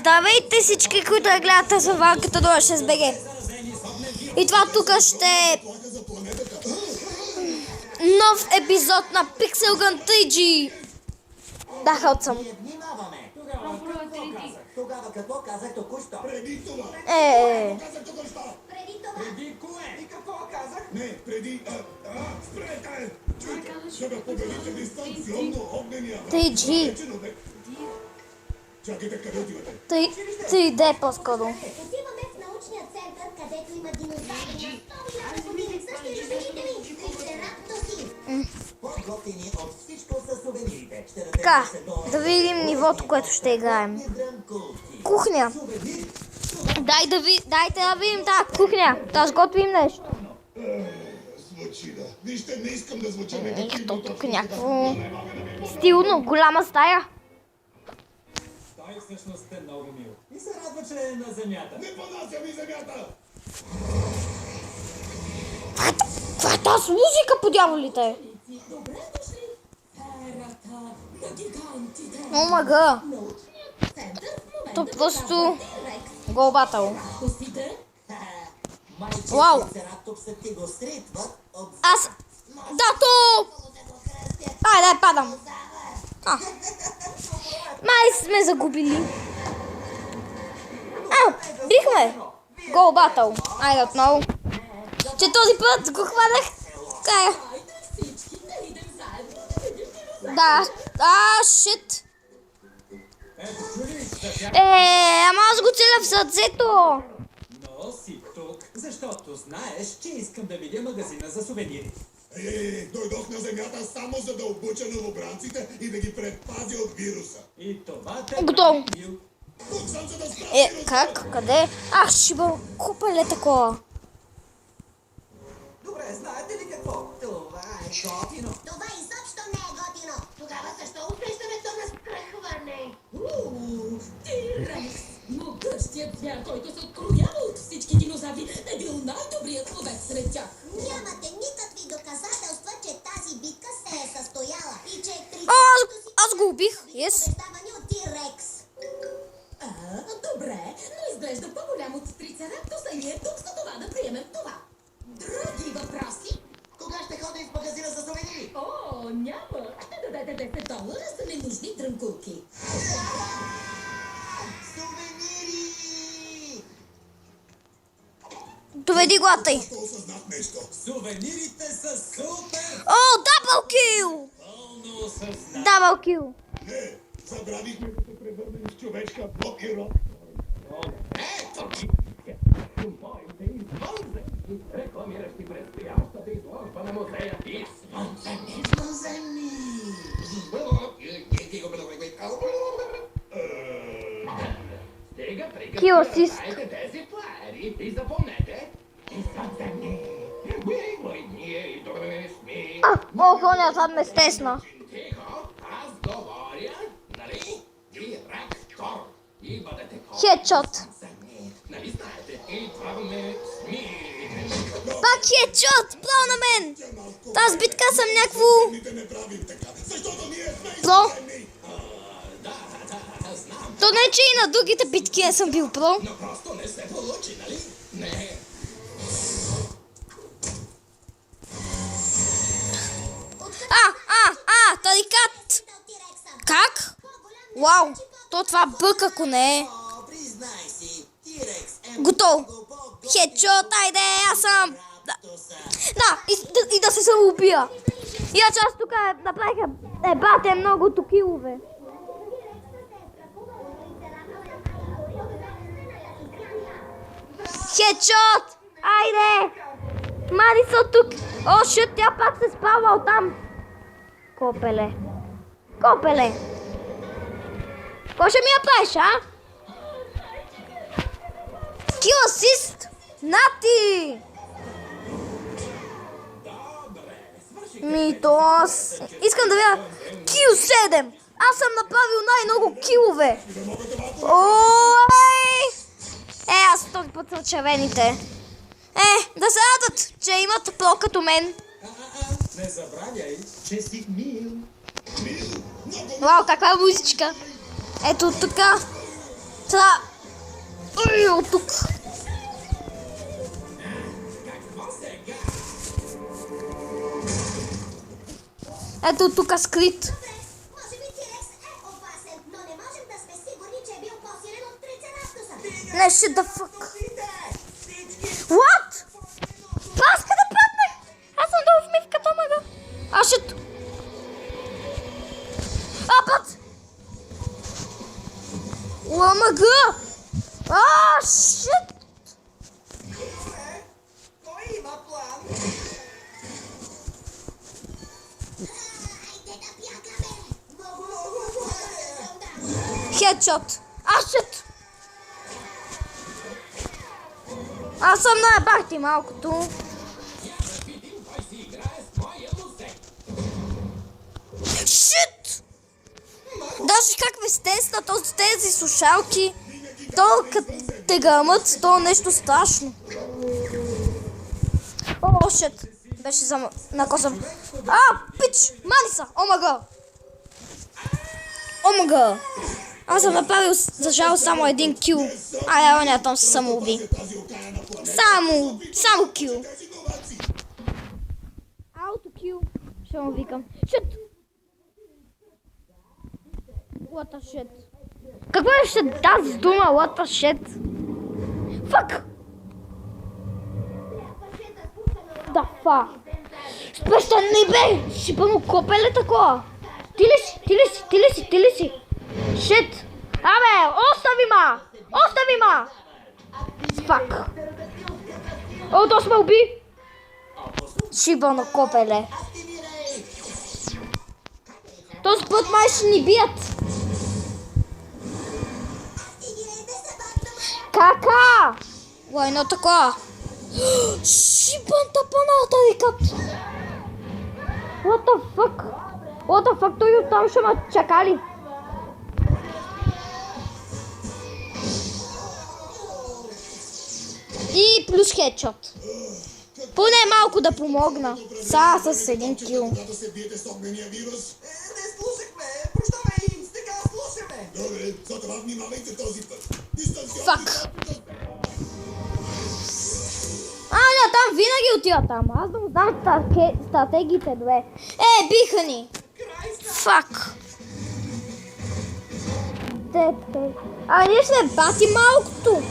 Здравейте всички, които гледате заварката до 6BG. И това тук ще е нов епизод на Pixel Gun 3G. Да, хълт съм. Тогава какво казах току-що? Преди това. Преди това? Преди кое? И какво казах? Не, преди... спрете! Чуйте, за да победите дистанционно огнения враг. 3G. Чакайте, къде отивате? 3D по-скоро. Отиваме в научния център, където има динозаври на 100 милиона години, същи родители, трицераптоси. По-готини от всичко са сувенирите. Ще Така, да видим нивото, което ще играем. Кухня. Дайте да видим тази кухня. Да сготвим нещо. Звучи, да. Вижте, не искам да звуча Ето тук някакво стилно, голяма стая. Той всъщност е много мил. И се радва, че е на земята. Не понася ми земята! Каква е тази музика, по дяволите? Добре дошли в ерата на гигантите. О, мага. Научният център в момента То просто Рекс. гол батъл. Косите? Вау. Трицераптопса ти го стритват от... Аз... Дато! Дай, падам. Май сме загубили. Бихме. Гол батъл. Айде отново. Че този път го хванах. Кая. Хайде всички да идем заедно да видим динозаври. Да. Шит. Ето, чули? Ама аз го целя в сърцето. Но си тук, защото знаеш, че искам да видя магазина за сувенири. Дойдох на земята само за да обуча новобранците и да ги предпазя от вируса. И това те Готово. бил. Тук съм за да спра вируса! Как? Къде? Ах, ще бъл купале такова. Добре, знаете ли какво? Това е готино. Това изобщо не е готино. Тогава защо усещането на скръхване? Тирекс! Могъщият звяр, който се откроява от всички динозаври, е бил най-добрият ловец сред тях. Нямате никакви доказателства, че тази битка се е състояла и че Аз го убих. Yes. побеждавани от Тирекс. Добре, но изглежда по-голям от трицераптоса и е тук за това да приемем това. Други въпроси? Кога ще ходим в магазина за сувенири? О, няма. Ще дадете $10 за ненужни дрънкулки. Сувенири! Доведи глатай. Просто осъзнах нещо. Сувенирите са супер! О, дабл кил! Пълно осъзнат. Дабл кил. Не, забравихме да се превърнем в човечка Боб и Роб. Ето ги! Моите извънземни, рекламиращи предстоящата изложба на музея извънземни. Извънземни! Стига приказки, Кил асист. раздайте тези флаери и запомнете. Извънземни. Ние идваме сми. О, хоня, това ме стесна. Тихо, аз говоря, нали? Директор. И бъдете Хедшот. по-извънземни. Нали знаете, идваме сми. Пак хедшот! Право на мен! Тази битка съм някакво... Ните не правим така, защото ние сме Про. извънземни. Знам, То не, че и на другите битки не съм бил про. но просто не се получи, нали? Не. Тарикат! Как? Вау! То това бък, ако не е. О, признай си, Тирекс е Готово. много по-готин Хедшот, айде, аз съм... Раптоса. Да, и да се самоубия. Иначе аз тук направиха бате много килове. Хедшот! Айде! Мари са тук! О, шут, тя пак се спава оттам. Копеле. Копеле. Какво ще ми я правиш, а? Кил асист! Нати! Мито, аз искам да видя кил 7. Аз съм направил най-много килове. Ой! Аз този път са червените. Да се радват, че имат про като мен. Не забравяй, че си мил. Вау, каква музичка. Ето тук. Та... Ой, от тук. Ето тук скрит. Може би Тирекс е опасен, но не можем да сме сигурни, че е бил по-силен от Трицератоса. Не, shit the fuck. What? Паска да падне! Аз съм долу в мивката, мага. А, shit. А, път! Омага! А, shit! Кой има план? Айде да бягаме! Много съм да. Хедшот. А, shit! Аз съм наебах ти малкото. Shit! Даже как ви стеснат от тези слушалки, то като те гърмат, то е нещо страшно. О, shit! Беше накосан. А, пич! Маниса! Омага! Омага! Аз съм направил за жал само един кил. А, оня там се самоуби. Само кил. Аутокил. Ще му викам. Shit! What the shit? Какво е ще тази дума? What the shit? Fuck! Да, фа. Спреща, не бе! Шипано копеле такова. Ти ли си? Shit! Абе, остави ма! Fuck. О, то сме уби! Шибано копеле. Този път май ще ни бият. Кака! Ой, едно такова. Шибан тапаната викат. What the fuck, той оттам ще ме чакали. И плюс хедшот. Поне малко да помогна. С един кил. Когато се биете с огнения вирус. Не слушахме. Прощавай, сега слушаме. Добре, затова внимавайте този път. Дистанционни Фак. Не, там винаги отива там. Аз да му знам стратегиите две. Биха ни. Фак. Ние ще бати малкото.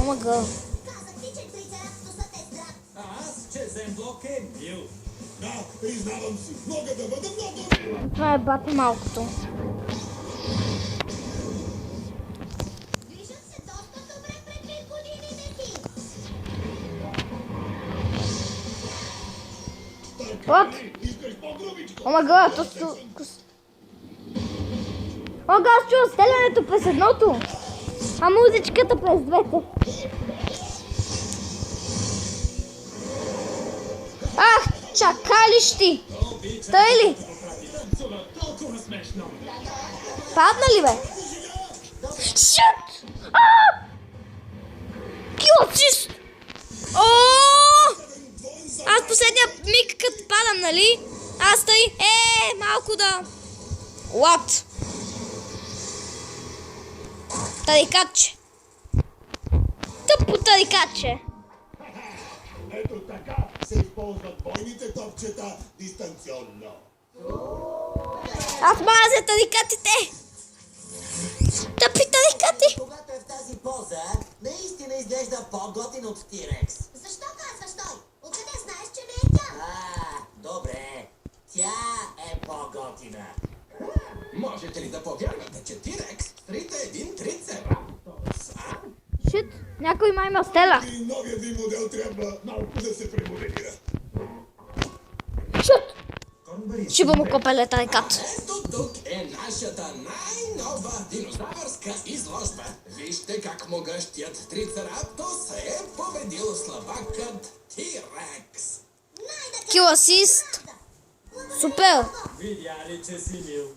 Омага. Казах ти, че Трицератосът е здрав. А аз, че Земблок е бил. Да, признавам си. Мога да бъда много. Това е бати малкото. Движат се доста добре предвид годините си. What? Искаш по-грубичко? Омага, Омага, аз чувам стелянето през едното. А музичката през двете. Ах, чакалищи! Тъй ли? Толкова смешно. Падна ли, бе? Шут! Килчист! Аз последния миг като падам, нали? Аз тъй, малко да... What? Тарикаче. Тъпо тарикаче. Ето така се използват бойните топчета дистанционно. Аз мазя тарикатите. Тъпи тарикати. Когато е в тази поза, наистина изглежда по-готин от Тирекс. Защо казваш той? Откъде знаеш, че не е тя? Добре. Тя е по-готина. Можете ли да повярвате, че Тирекс стрита един трицераптос, а? Шит, някой май има стела. И новият ви модел трябва малко да се премоделира. Шут! Шиба му копеле тарикат. Ето тук е нашата най-нова динозавърска изложба. Вижте как могъщият трицераптос е победил слабакът Тирекс. Кил асист. Супер. Видя ли, че си мил?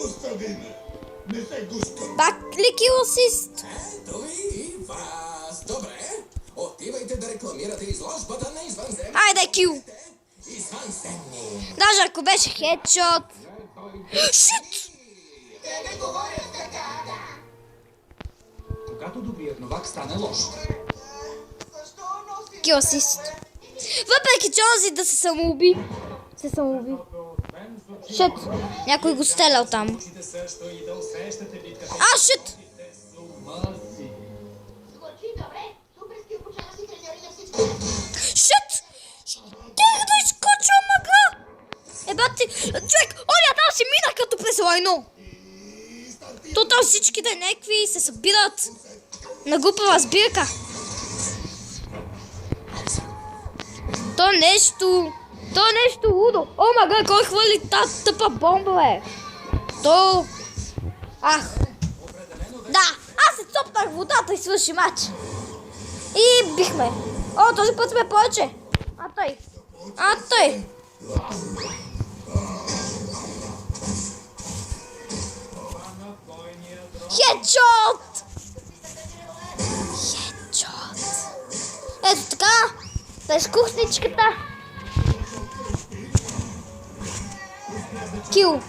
Остави ме. Не се гускам. Пак ли кил асист? Ето ви и вас. Добре, отивайте да рекламирате изложбата на извънземни. Айде, кил. Извънземни. Даже ако беше хедшот. Шит! когато добрият новак стане лош. Кил асист. Въпреки че онзи да се самоуби. Шит. Някой го стрелял там. Също и да усещате битката. А, шит. Звучи добре. Супер скил почава си треньори на всички. Шит. Тих да изкочва мъга. Бати, човек, оня там си мина като през лайно. То там всичките някакви се събират на глупава сбирка. То нещо лудо. О, мага, кой хвърли тази тъпа бомба, бе? То... Ах. Да, аз се цопнах в водата и свърши матч. И бихме. О, този път сме повече. А той. Хедшот! Ето така. През кухничката. Кил.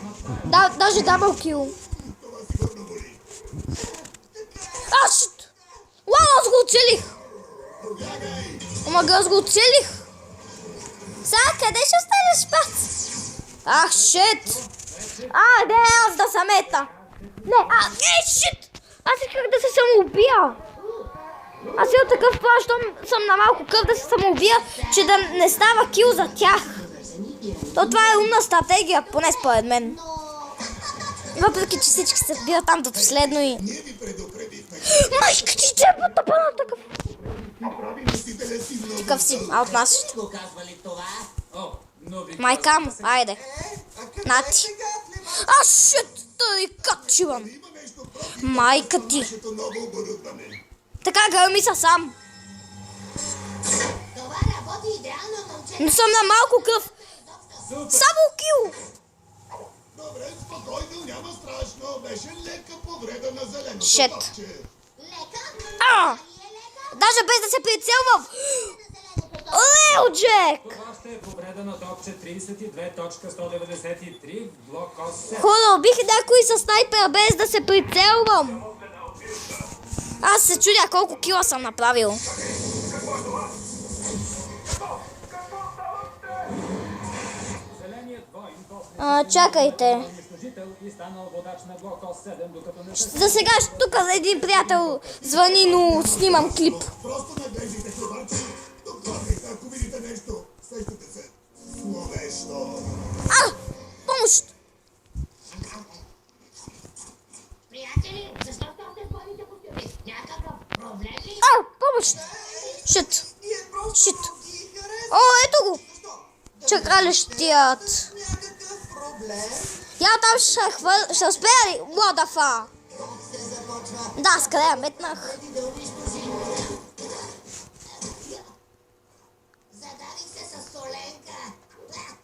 Да, даже дабъл кил. А, шит! Уау, аз го оцелих! Омага, аз го оцелих! Сега, къде ще останеш, пац? Ах, шит! Не, аз да съм ета! Не, шит! Аз исках да се самоубия! Аз имам такъв план, щом съм на малко кръв да се самоубия, че да не става кил за тях. То това е умна стратегия, поне според мен. Въпреки че всички се сбират там до последно и... Майка ти чепа тъпана такъв. Такъв си, а от нас ще. Майка му, айде. Нати. Шит, тъй качивам. Майка ти. Така гърми са сам. Това работи идеално, момче. Но съм на малко кръв. Само кил. Добре, спокойно, няма страшно. Беше лека повреда на зеленото Шет. топче. Лека? Даже без да се прицелвам. Леоджек. Това ще е повреда на топче 32.193 в блок 8. Хора, убих някой със снайпера без да се прицелвам. Аз се чудя колко кила съм направил. Чакайте. За сега тук един приятел звъни, но снимам клип. Просто наглеждайте хлебарче. Докладайте, ако видите нещо. Сещате се. Словещо. Помощ! Приятели, защо сте още в бойните костюми? Някакъв проблем ли? Помощ! Шит! Ето го! Чакалещият! Я там ще успея ли? Младафа! Да, с къде я метнах? Задавих се с Соленка.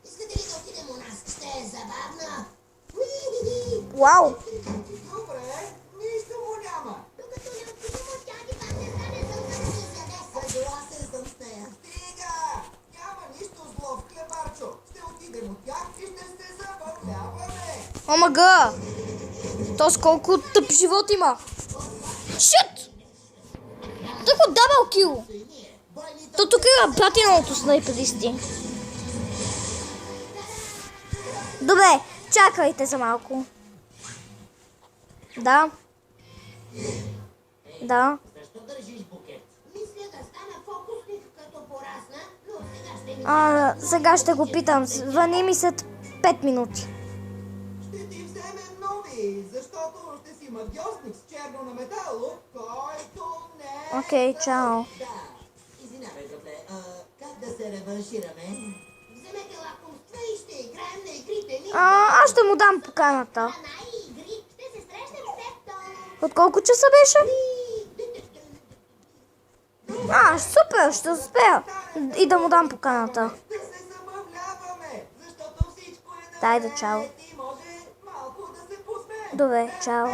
Искате ли да отидем у нас? Ще е забавно. Вау! Добре, нищо му няма. Докато необходимо тя ни пак не стане сълза да се изяде. Съгласен съм с нея. Стига! Няма нищо зло в хлебарчо. Ще отидем от тях и ще се забавляваме. Омага! То с колко тъп живот има! Шит! Тако дабъл кил! То тук има платиновото снайперисти. Добре, чакайте за малко. Да. Защо държиш букет? Мисля да стана фокусник като порасна, но сега ще ми... Сега ще го питам. Звъни ми след 5 минути. Ще ти вземем нови, защото ще си магиосник с черно на метало, който не... Окей, чао. Да. Извинявай, Зопле. Как да се реваншираме? Вземете лакомства и ще играем на игрите ми. Аз ще му дам поканата. На игри ще се срещнем с теб. От колко часа беше? Супер, ще успея. И да му дам поканата. Ще се забавляваме, защото всичко е на Дайде, чао. и може малко да се посмеем. Добре, чао.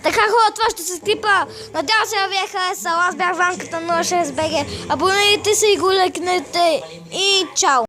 Така хора, това ще се клипа. Надявам се да ви е харесал. Аз бях Ванката 06BG. Абонирайте се и го лекнете. И чао!